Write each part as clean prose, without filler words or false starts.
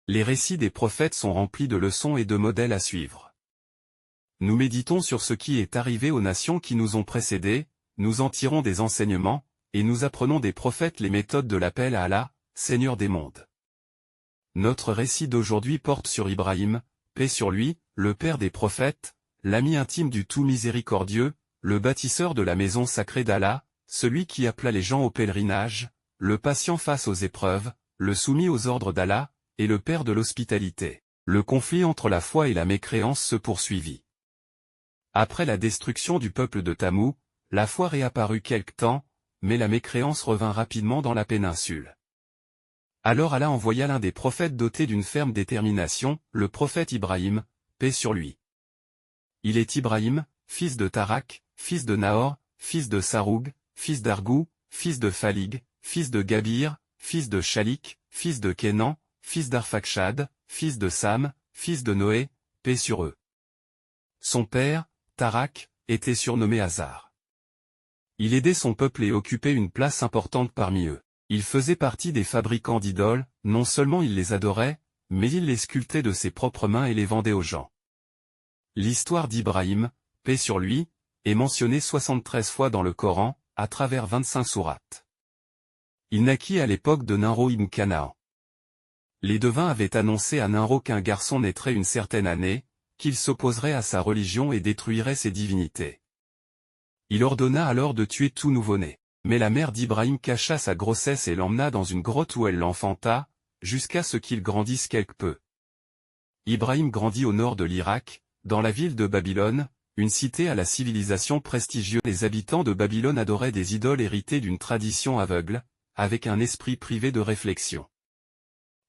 Les récits des prophètes sont remplis de leçons et de modèles à suivre. Nous méditons sur ce qui est arrivé aux nations qui nous ont précédés, nous en tirons des enseignements, et nous apprenons des prophètes les méthodes de l'appel à Allah, Seigneur des mondes. Notre récit d'aujourd'hui porte sur Ibrahim, paix sur lui, le père des prophètes, l'ami intime du tout miséricordieux, le bâtisseur de la maison sacrée d'Allah, celui qui appela les gens au pèlerinage, le patient face aux épreuves, le soumis aux ordres d'Allah, et le père de l'hospitalité. Le conflit entre la foi et la mécréance se poursuivit. Après la destruction du peuple de Tamou, la foi réapparut quelque temps, mais la mécréance revint rapidement dans la péninsule. Alors Allah envoya l'un des prophètes doté d'une ferme détermination, le prophète Ibrahim, paix sur lui. Il est Ibrahim, fils de Tarak, fils de Nahor, fils de Saroug, fils d'Argou, fils de Phalig, fils de Gabir, fils de Shalik, fils de Kénan, fils d'Arphakshad, fils de Sam, fils de Noé, paix sur eux. Son père, Tarak, était surnommé Hazar. Il aidait son peuple et occupait une place importante parmi eux. Il faisait partie des fabricants d'idoles, non seulement il les adorait, mais il les sculptait de ses propres mains et les vendait aux gens. L'histoire d'Ibrahim, paix sur lui, est mentionnée 73 fois dans le Coran, à travers 25 sourates. Il naquit à l'époque de Nimrod ibn Canaan. Les devins avaient annoncé à Nimrod qu'un garçon naîtrait une certaine année, qu'il s'opposerait à sa religion et détruirait ses divinités. Il ordonna alors de tuer tout nouveau-né. Mais la mère d'Ibrahim cacha sa grossesse et l'emmena dans une grotte où elle l'enfanta, jusqu'à ce qu'il grandisse quelque peu. Ibrahim grandit au nord de l'Irak, dans la ville de Babylone, une cité à la civilisation prestigieuse. Les habitants de Babylone adoraient des idoles héritées d'une tradition aveugle, avec un esprit privé de réflexion.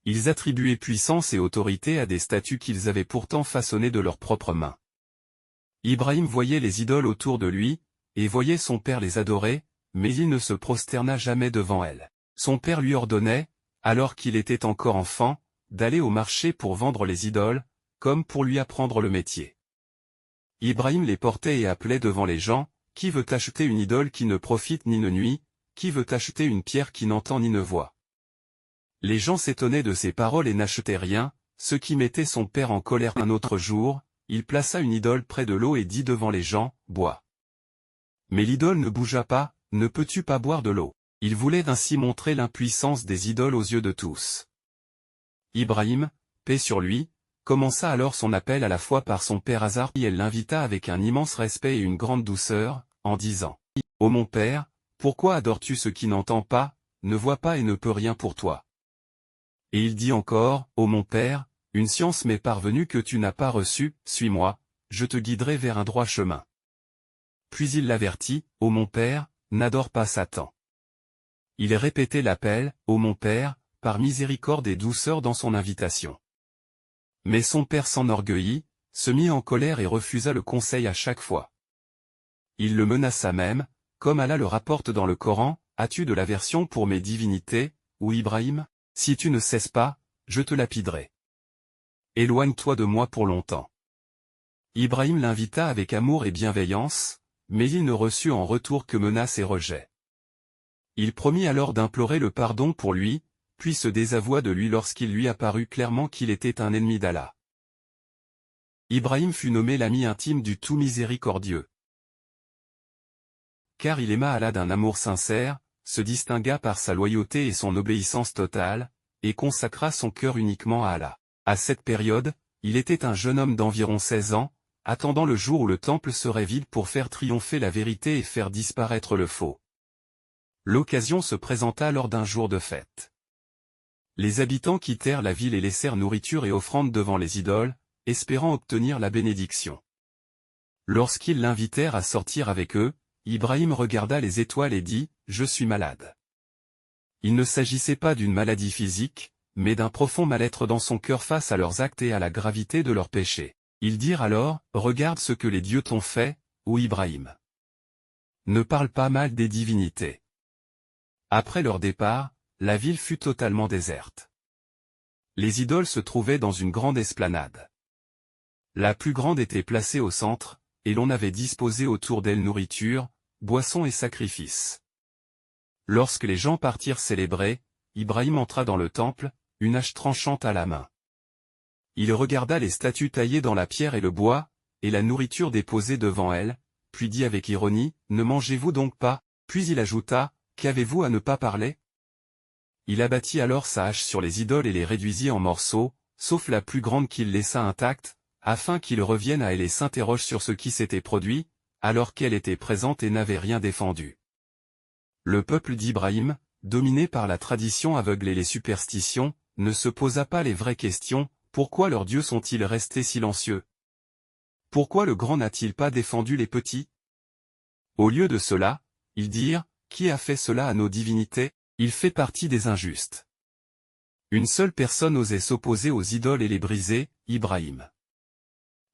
Ils attribuaient puissance et autorité à des statues qu'ils avaient pourtant façonnées de leurs propres mains. Ibrahim voyait les idoles autour de lui, et voyait son père les adorer, mais il ne se prosterna jamais devant elles. Son père lui ordonnait, alors qu'il était encore enfant, d'aller au marché pour vendre les idoles, comme pour lui apprendre le métier. Ibrahim les portait et appelait devant les gens, « Qui veut acheter une idole qui ne profite ni ne nuit? Qui veut acheter une pierre qui n'entend ni ne voit ?» Les gens s'étonnaient de ces paroles et n'achetaient rien, ce qui mettait son père en colère. Un autre jour, il plaça une idole près de l'eau et dit devant les gens, « Bois. » Mais l'idole ne bougea pas. Ne peux-tu pas boire de l'eau? Il voulait ainsi montrer l'impuissance des idoles aux yeux de tous. Ibrahim, paix sur lui, commença alors son appel à la foi par son père Hazar, et elle l'invita avec un immense respect et une grande douceur, en disant, « Ô mon père, pourquoi adores-tu ce qui n'entend pas, ne voit pas et ne peut rien pour toi? » Et il dit encore, « Ô mon père, une science m'est parvenue que tu n'as pas reçue, suis-moi, je te guiderai vers un droit chemin. » Puis il l'avertit, « Ô mon père, n'adore pas Satan. » Il répétait l'appel, « Ô mon père », par miséricorde et douceur dans son invitation. Mais son père s'enorgueillit, se mit en colère et refusa le conseil à chaque fois. Il le menaça même, comme Allah le rapporte dans le Coran, « As-tu de l'aversion pour mes divinités, ou Ibrahim? Si tu ne cesses pas, je te lapiderai. Éloigne-toi de moi pour longtemps. » Ibrahim l'invita avec amour et bienveillance, mais il ne reçut en retour que menaces et rejets. Il promit alors d'implorer le pardon pour lui, puis se désavoua de lui lorsqu'il lui apparut clairement qu'il était un ennemi d'Allah. Ibrahim fut nommé l'ami intime du tout miséricordieux. Car il aima Allah d'un amour sincère, se distingua par sa loyauté et son obéissance totale, et consacra son cœur uniquement à Allah. À cette période, il était un jeune homme d'environ 16 ans, attendant le jour où le temple serait vide pour faire triompher la vérité et faire disparaître le faux. L'occasion se présenta lors d'un jour de fête. Les habitants quittèrent la ville et laissèrent nourriture et offrandes devant les idoles, espérant obtenir la bénédiction. Lorsqu'ils l'invitèrent à sortir avec eux, Ibrahim regarda les étoiles et dit, « Je suis malade. » Il ne s'agissait pas d'une maladie physique, mais d'un profond mal-être dans son cœur face à leurs actes et à la gravité de leurs péchés. Ils dirent alors, « Regarde ce que les dieux t'ont fait, ô Ibrahim. Ne parle pas mal des divinités. » Après leur départ, la ville fut totalement déserte. Les idoles se trouvaient dans une grande esplanade. La plus grande était placée au centre, et l'on avait disposé autour d'elle nourriture, boissons et sacrifices. Lorsque les gens partirent célébrer, Ibrahim entra dans le temple, une hache tranchante à la main. Il regarda les statues taillées dans la pierre et le bois, et la nourriture déposée devant elle, puis dit avec ironie, « Ne mangez-vous donc pas ?» Puis il ajouta, « Qu'avez-vous à ne pas parler ?» Il abattit alors sa hache sur les idoles et les réduisit en morceaux, sauf la plus grande qu'il laissa intacte, afin qu'il revienne à elle et s'interroge sur ce qui s'était produit, alors qu'elle était présente et n'avait rien défendu. Le peuple d'Ibrahim, dominé par la tradition aveugle et les superstitions, ne se posa pas les vraies questions. Pourquoi leurs dieux sont-ils restés silencieux? Pourquoi le grand n'a-t-il pas défendu les petits? Au lieu de cela, ils dirent, qui a fait cela à nos divinités? Il fait partie des injustes. Une seule personne osait s'opposer aux idoles et les briser, Ibrahim.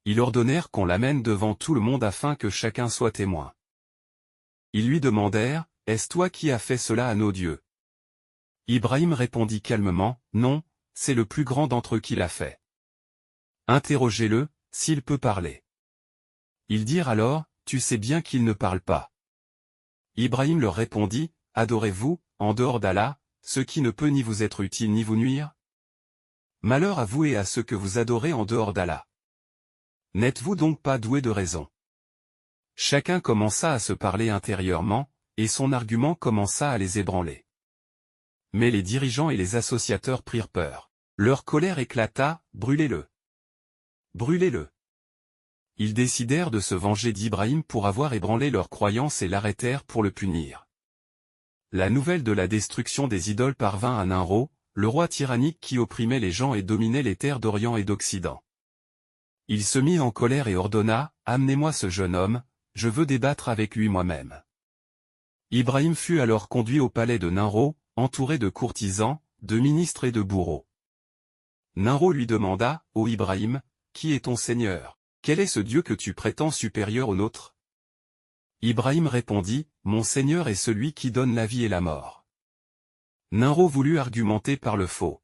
Ils ordonnèrent qu'on l'amène devant tout le monde afin que chacun soit témoin. Ils lui demandèrent, est-ce toi qui as fait cela à nos dieux? Ibrahim répondit calmement, non, c'est le plus grand d'entre eux qui l'a fait. Interrogez-le, s'il peut parler. Ils dirent alors, tu sais bien qu'il ne parle pas. Ibrahim leur répondit, adorez-vous, en dehors d'Allah, ce qui ne peut ni vous être utile ni vous nuire? Malheur à vous et à ceux que vous adorez en dehors d'Allah. N'êtes-vous donc pas doués de raison? Chacun commença à se parler intérieurement, et son argument commença à les ébranler. Mais les dirigeants et les associateurs prirent peur. Leur colère éclata, brûlez-le. Brûlez-le. Ils décidèrent de se venger d'Ibrahim pour avoir ébranlé leurs croyances et l'arrêtèrent pour le punir. La nouvelle de la destruction des idoles parvint à Nimrod, le roi tyrannique qui opprimait les gens et dominait les terres d'Orient et d'Occident. Il se mit en colère et ordonna, amenez-moi ce jeune homme, je veux débattre avec lui moi-même. Ibrahim fut alors conduit au palais de Nimrod, entouré de courtisans, de ministres et de bourreaux. Nimrod lui demanda, ô Ibrahim, qui est ton Seigneur? Quel est ce Dieu que tu prétends supérieur au nôtre? Ibrahim répondit, mon Seigneur est celui qui donne la vie et la mort. Nimrod voulut argumenter par le faux.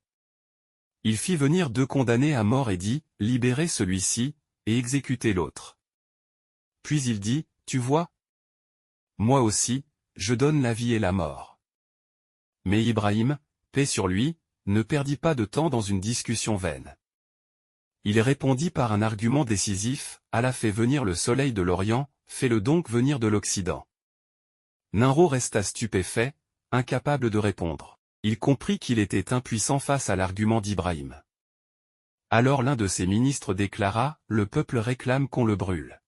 Il fit venir 2 condamnés à mort et dit, libérez celui-ci, et exécutez l'autre. Puis il dit, tu vois? Moi aussi, je donne la vie et la mort. Mais Ibrahim, paix sur lui, ne perdit pas de temps dans une discussion vaine. Il répondit par un argument décisif, Allah fait venir le soleil de l'Orient, fais-le donc venir de l'Occident. Nimrod resta stupéfait, incapable de répondre. Il comprit qu'il était impuissant face à l'argument d'Ibrahim. Alors l'un de ses ministres déclara, le peuple réclame qu'on le brûle.